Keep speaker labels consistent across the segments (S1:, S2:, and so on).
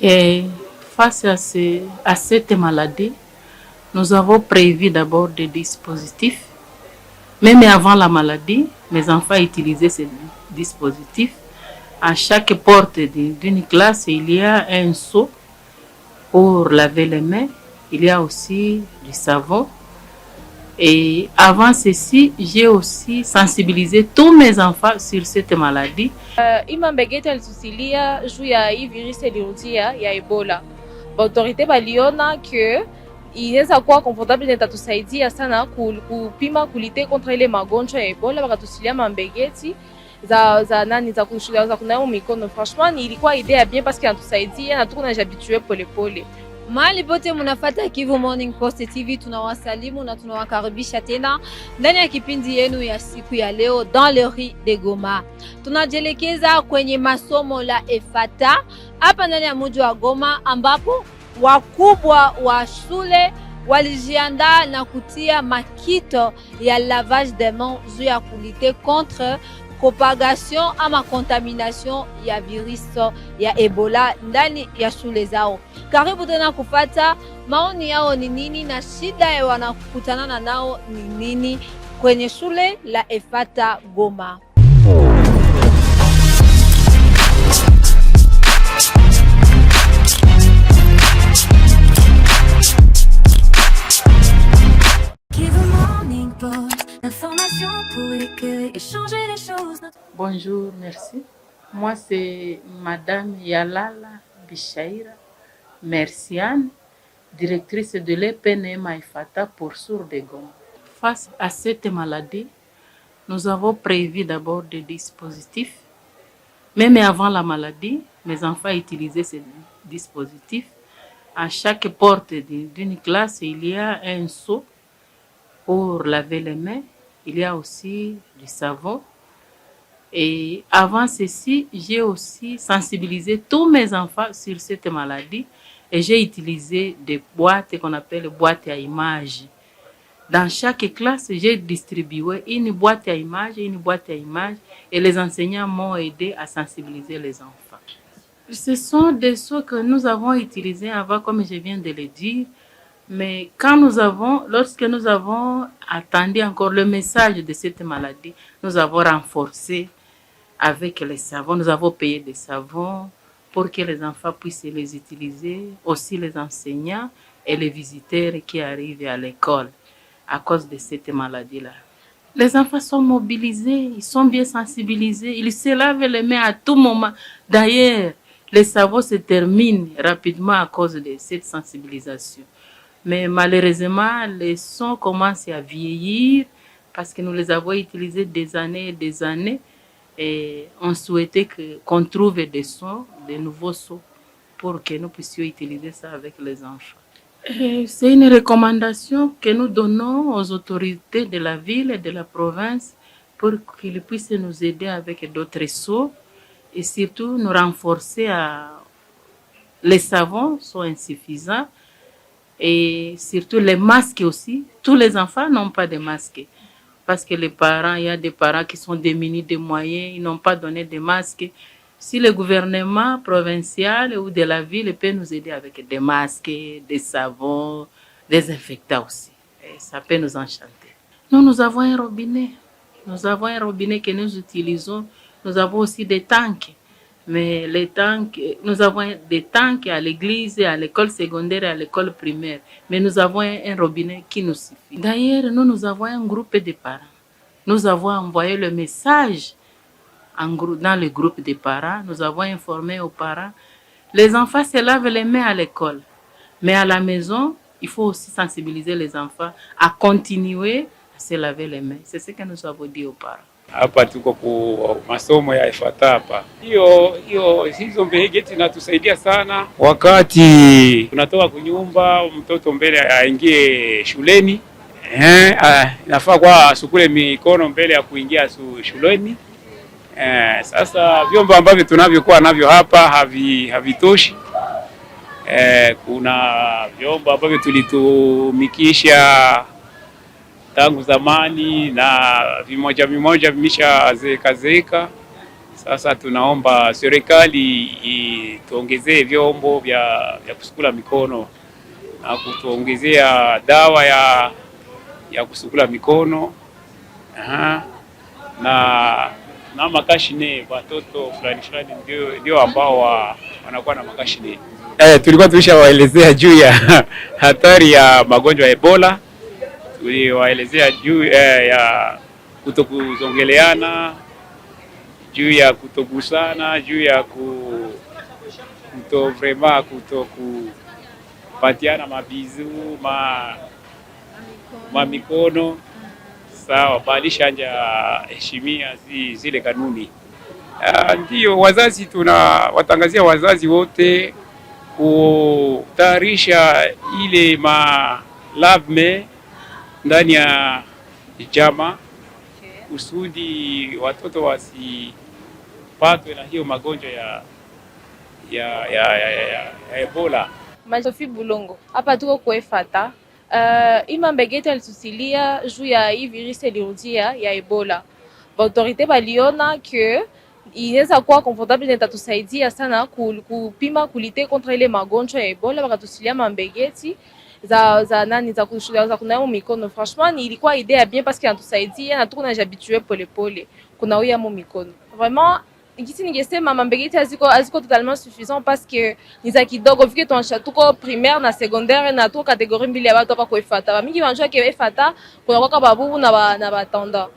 S1: Et face à cette maladie, nous avons prévu d'abord des dispositifs. Même avant la maladie, mes enfants utilisaient ces dispositifs. À chaque porte d'une classe, il y a un seau pour laver les mains. Il y a aussi du savon. Et avant ceci, j'ai aussi sensibilisé tous mes enfants sur cette maladie.
S2: Imambegeti alisusilia juu ya hii virusi ilirudia ya Ebola. Autorite baliona que inaweza kuwa comfortable na itatusaidia sana kupima kulite kontra ile magonjwa ya Ebola, wakatusilia mambegeti za nani za kunawa mikono. Franchement ilikuwa idea bien parce que inatusaidia na tuko habitué pole pole.
S3: Mahali pote munafata Kivu Morning Post TV, tunawasalimu na tunawakaribisha tena ndani ya kipindi yenu ya siku ya leo dans le riz de Goma. Tunajelekeza kwenye masomo la EFATA hapa ndani ya mji wa Goma, ambapo wakubwa wa shule walijiandaa na kutia makito ya lavage des mains juu ya kulite contre propagation ama contamination ya virus ya Ebola ndani ya shule zao. Karibu tena kufata maoni yao ni nini na shida ya wanakutana nao ni nini kwenye shule la EFATA Goma.
S1: Bonjour, merci. Moi, c'est Madame Yalala Bishaira Merciane, directrice de l'EPNM EFATA pour sourds de Goma. Face à cette maladie, nous avons prévu d'abord des dispositifs. Même avant la maladie, mes enfants utilisaient ces dispositifs. À chaque porte d'une classe, il y a un seau pour laver les mains. Il y a aussi du savon. Et avant ceci, j'ai aussi sensibilisé tous mes enfants sur cette maladie et j'ai utilisé des boîtes qu'on appelle boîtes à images. Dans chaque classe, j'ai distribué une boîte à images et les enseignants m'ont aidé à sensibiliser les enfants. Ce sont des seaux que nous avons utilisés avant, comme je viens de le dire, mais lorsque nous avons attendu encore le message de cette maladie, nous avons renforcé avec les savons. Nous avons payé des savons pour que les enfants puissent les utiliser, aussi les enseignants et les visiteurs qui arrivent à l'école à cause de cette maladie-là. Les enfants sont mobilisés, ils sont bien sensibilisés, ils se lavent les mains à tout moment. D'ailleurs, les savons se terminent rapidement à cause de cette sensibilisation. Mais malheureusement, les sons commencent à vieillir parce que nous les avons utilisés des années et des années. Et on souhaitait qu'on trouve des nouveaux seaux pour que nous puissions utiliser ça avec les enfants. C'est une recommandation que nous donnons aux autorités de la ville et de la province pour qu'ils puissent nous aider avec d'autres seaux et surtout nous renforcer. Les savons sont insuffisants et surtout les masques aussi. Tous les enfants n'ont pas de masques. Parce que les parents, il y a des parents qui sont démunis de moyens, ils n'ont pas donné de masques. Si le gouvernement provincial ou de la ville peut nous aider avec des masques, des savons, des infectants aussi, et ça peut nous enchanter. Nous avons un robinet. Nous avons un robinet que nous utilisons. Nous avons aussi des tanks. Mais les tanks, nous avons des tanks à l'église, à l'école secondaire et à l'école primaire. Mais nous avons un robinet qui nous suffit. D'ailleurs, nous avons un groupe de parents. Nous avons envoyé le message dans le groupe de parents. Nous avons informé aux parents. Les enfants se lavent les mains à l'école. Mais à la maison, il faut aussi sensibiliser les enfants à continuer à se laver les mains. C'est ce que nous avons dit aux parents.
S4: Hapa tuko ku masomo ya EFATA hapa. Hizo mbegeti inatusaidia sana wakati tunatoka kunyumba, mtoto mbele aingie shuleni. Inafaa kwa asukule mikono mbele ya kuingia shuleni. Sasa vyombo ambavyo tunavyokuwa navyo hapa havitoshi. Kuna vyombo ambavyo tulitumikisha tangu zamani na vimoja vimeshazeeka. Sasa tunaomba serikali ituongezee vyombo vya kusukula mikono na kutuongezea dawa ya kusukula mikono. Na makashine watoto fulani ndio ambao wanakuwa na makashine. Tulikuwa tulishawaelezea juu ya hatari ya magonjwa ya Ebola. Tuliwaelezea juu ya kutokuzongeleana, juu ya kutogusana, juu ya kutokupatiana mabizu mikono. Sawa, balisha anja heshimia zile kanuni. Ndio wazazi tunawatangazia wazazi wote kutayarisha ile lavme ndani ya jama kusudi watoto wasipatwe na hiyo magonjwa ya Ebola.
S2: Sophie Bulongo, hapa tuko kwa Efata. Imambegeti alisusilia juu ya hii virus ilirudia ya Ebola. Autorite baliona que inaweza kuwa comfortable na itatusaidia sana kupima kulite kontra ile magonjwa ya Ebola. Bakatusilia mambegeti za kunawa mikono. Franchement ilikuwa idea bien parce que inatusaidia na tuko habitué pole pole kunawa mikono. Vraiment Ikisi ningesema mambegeti aziko totalement suffisant parce que niza kidogo vike tuko primaire na secondaire na tuko catégorie mbili ya watu hapa kwa Efata. Mingi wanajua ke Efata kuna kwa babubu na batanda.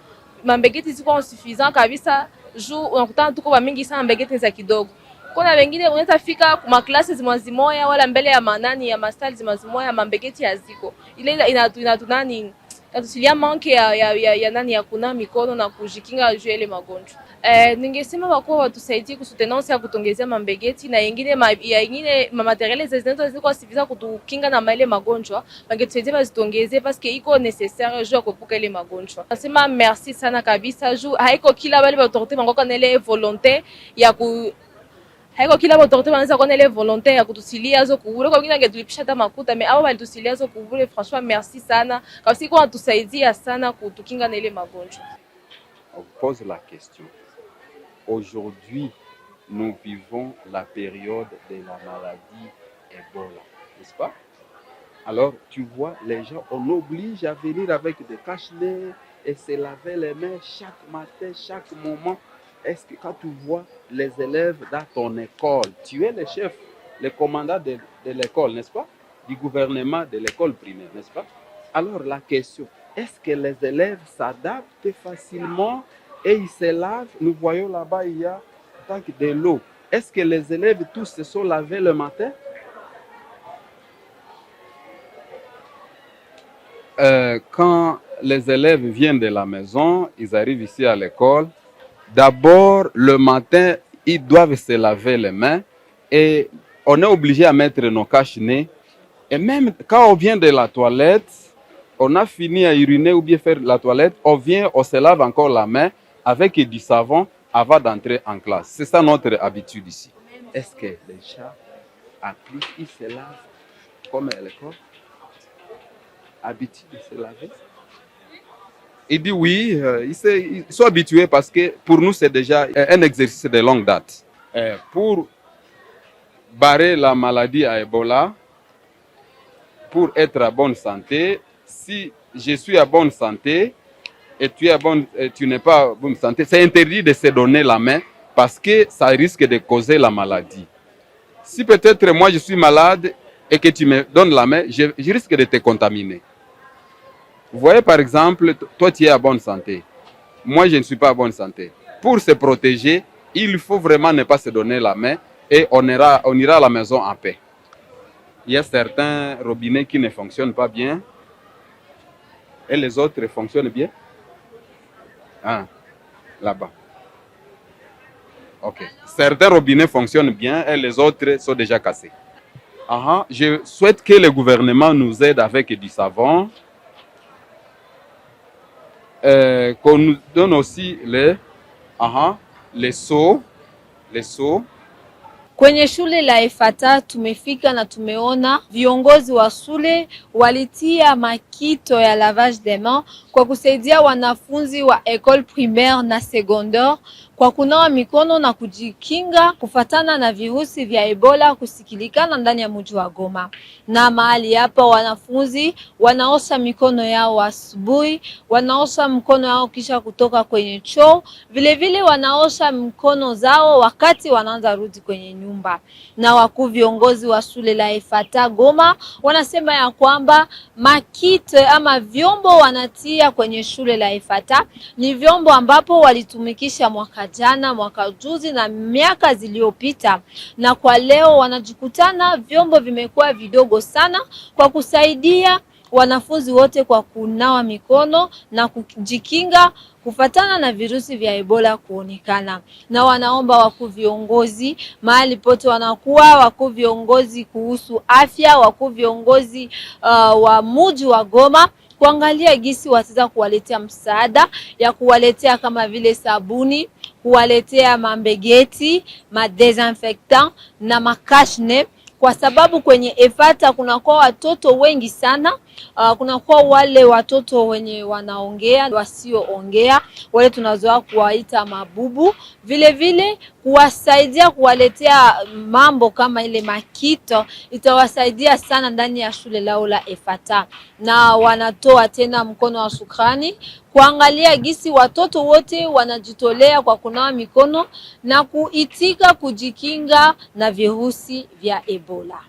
S2: Mambegeti ziko suffisant kabisa juu unakutana tuko ba mingi sana mambegeti niza kidogo. Kuna wengine unaweza fika kwa klasi zimazimoya wala mbele ya manani ya mastali zimazimoya mambegeti yaziko. Ile inatunani katusilia manke ya nani ya kuna mikono na kujikinga juu ile magonjwa. Ningesema wakuwa watusaidie kusutenance ya kutongezea mambegeti na yengine materiali zinazo sivisa kutukinga na ile magonjwa. Wangetusaidia bazitongezee parce que iko nécessaire juu ya kuepuka ile magonjwa. Nasema merci sana kabisa juu haiko kila wale autorité bangoka na ile volonté ya haiko kila autorité wanaweza kuona ile volonté ya kutusilia zo kubure kwa wengine angetulipisha hata makuta mais hao walitusilia zo kubure. Franchement merci sana kwa sababu iko watusaidia sana kutukinga na ile magonjwa.
S5: On pose la question. Aujourd'hui, nous vivons la période de la maladie Ebola, n'est-ce pas? Alors, tu vois, les gens, on oblige à venir avec des cache-nez et se laver les mains chaque matin, chaque moment. Est-ce que quand tu vois les élèves dans ton école, tu es le chef, le commandant de l'école, n'est-ce pas? Du gouvernement de l'école primaire, n'est-ce pas? Alors, la question, est-ce que les élèves s'adaptent facilement et ils se lavent? Nous voyons là-bas, il y a tant que de l'eau. Est-ce que les élèves tous se sont lavés le matin? Quand les élèves viennent de la maison, ils arrivent ici à l'école, d'abord le matin, ils doivent se laver les mains et on est obligé à mettre nos cache-nez. Et même quand on vient de la toilette, on a fini à uriner ou bien faire la toilette, on vient, on se lave encore la main avec du savon avant d'entrer en classe. C'est ça notre habitude ici. Est-ce que les chats appliquent, ils se lavent comme à l'école? Habitude de se laver? Il dit oui, ils sont habitués parce que pour nous c'est déjà un exercice de longue date. Pour barrer la maladie à Ebola, pour être à bonne santé, si je suis à bonne santé, et tu n'es pas à bonne santé, c'est interdit de se donner la main parce que ça risque de causer la maladie. Si peut-être moi je suis malade et que tu me donnes la main, je risque de te contaminer. Vous voyez par exemple, toi tu es à bonne santé, moi je ne suis pas à bonne santé. Pour se protéger, il faut vraiment ne pas se donner la main et on ira à la maison en paix. Il y a certains robinets qui ne fonctionnent pas bien et les autres fonctionnent bien. Ah, là-bas. Ok. Certains robinets fonctionnent bien et les autres sont déjà cassés. Je souhaite que le gouvernement nous aide avec du savon, qu'on nous donne aussi les seaux.
S3: Kwenye shule la Efata tumefika na tumeona viongozi wa shule walitia makito ya lavage des mains kwa kusaidia wanafunzi wa école primaire na secondaire kwa kunawa mikono na kujikinga kufatana na virusi vya Ebola kusikilikana ndani ya mji wa Goma. Na mahali hapa wanafunzi wanaosha mikono yao asubuhi, wanaosha mkono yao kisha kutoka kwenye choo, vile vile wanaosha mikono zao wakati wanaanza rudi kwenye nyumba. Na wakuu viongozi wa shule la Efata Goma wanasema ya kwamba makite ama vyombo wanatia kwenye shule la Efata ni vyombo ambapo walitumikisha mwaka jana, mwaka juzi na miaka zilizopita, na kwa leo wanajikutana vyombo vimekuwa vidogo sana kwa kusaidia wanafunzi wote kwa kunawa mikono na kujikinga kufatana na virusi vya Ebola kuonekana. Na wanaomba wakuu viongozi mahali pote wanakuwa, wakuu viongozi kuhusu afya, wakuu viongozi wa mji wa Goma kuangalia gisi wataweza kuwaletea msaada ya kuwaletea kama vile sabuni, kuwaletea mambegeti, madesinfectant na makashne, kwa sababu kwenye Efata kunakuwa watoto wengi sana. Kunakuwa wale watoto wenye wanaongea, wasioongea, wale tunazoea kuwaita mabubu. Vile vile kuwasaidia kuwaletea mambo kama ile makito itawasaidia sana ndani ya shule lao la Efata. Na wanatoa tena mkono wa shukrani kuangalia gisi watoto wote wanajitolea kwa kunawa mikono na kuitika kujikinga na virusi vya Ebola.